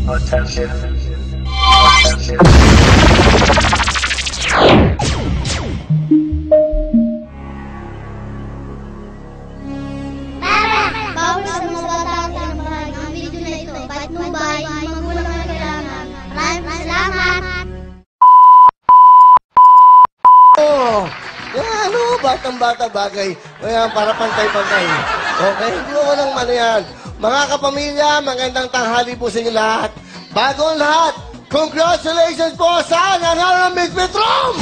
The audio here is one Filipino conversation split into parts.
Attention. Attention. Bawal sa mga bata ang mahal ang video na ito. Kahit nubay, magulang na kailangan. Maraming salamat! Oh, ano, batang-bata bagay. Ayan, para pantay-pantay. Okay, hindi mo walang ano yan. Mga kapamilya, magandang tanghali po sa inyo lahat. Bago ang lahat, congratulations po sa nanalo ng Miss Petrom!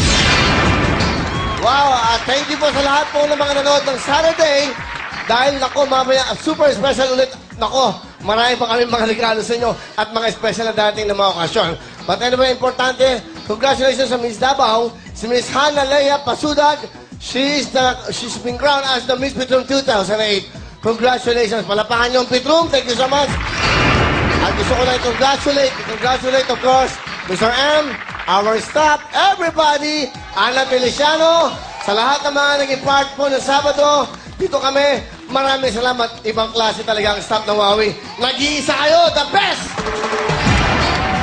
Wow, at thank you po sa lahat po ng mga nanood ng Saturday. Dahil, nako, mamaya, super special ulit. Nako, marami pa kami mga regalo sa inyo at mga special na dating na mga okasyon. But anyway, importante, congratulations sa Miss Davao, si Miss Hannah Leia Pasudag. She's been crowned as the Miss Petrom 2008. Congratulations. Palapakan niyo ang Petrom. Thank you so much. At gusto ko lang congratulate, of course, Mr. M, our staff, everybody, Ana Feliciano, sa lahat ng mga naging part po ng Sabado. Dito kami, maraming salamat. Ibang klase talaga ang staff ng Huawei. Nag-iisa kayo, the best!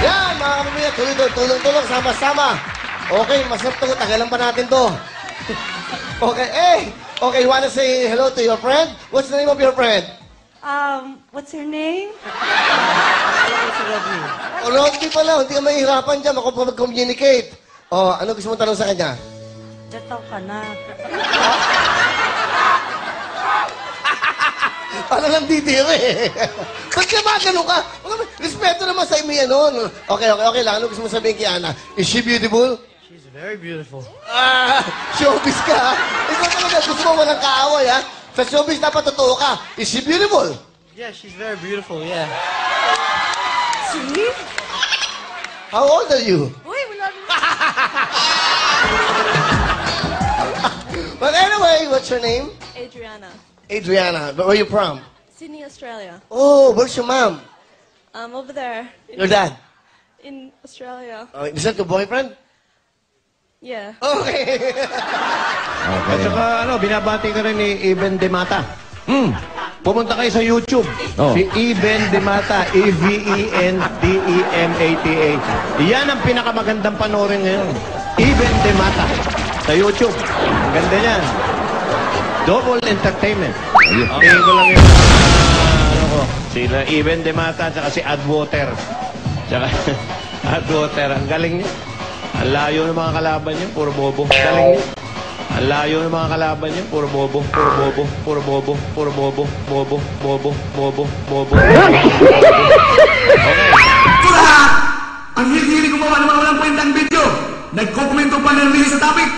Yan, mga kapamilya, tulong-tulong, sama-sama. Okay, masarap to. Tagalan pa natin to. Okay, you wanna say hello to your friend? What's the name of your friend? What's her name? Rodney pala, hindi ka mahihirapan dyan. Ako pa mag-communicate. Ano gusto mong tanong sa kanya? Dataw ka na. Parang nandidiri. Ba't ka ba ganun ka? Respeto naman sa imi, ano? Okay lang. Ano gusto mong sabihin kay Ana? Is she beautiful? She's very beautiful. Showbiz ka, ha? Ikaw talaga, gusto mo walang kaaway, ha? Sa showbiz, dapat totoo ka. Is she beautiful? Yeah, she's very beautiful, yeah. See? How old are you? Uy, wala na. But anyway, what's your name? Adriana. Adriana. Where are you from? Sydney, Australia. Oh, where's your mom? Over there. Your dad? In Australia. Is that your boyfriend? Yeah. Okay. At saka, binabati ka rin ni Eben Demata. Pumunta kayo sa YouTube. Si Eben Demata, Evendemata. Yan ang pinakamagandang panoorin ngayon. Eben Demata. Sa YouTube. Ang ganda niyan. Double entertainment. Okay, ko lang yung sila Eben Demata, tsaka si Adwater. Tsaka Adwater. Ang galing niya. Ang layo ng mga kalaban niya, puro bobo. Galing niya. Ang layo ng mga kalaban niya, puro bobo, puro bobo, puro bobo, puro bobo, bobo, bobo, bobo, bobo. Okay. Ito lahat! Ang hilig-hilig gumawa ng mga walang kwentang video. Nagkokomento pa ng release sa topic.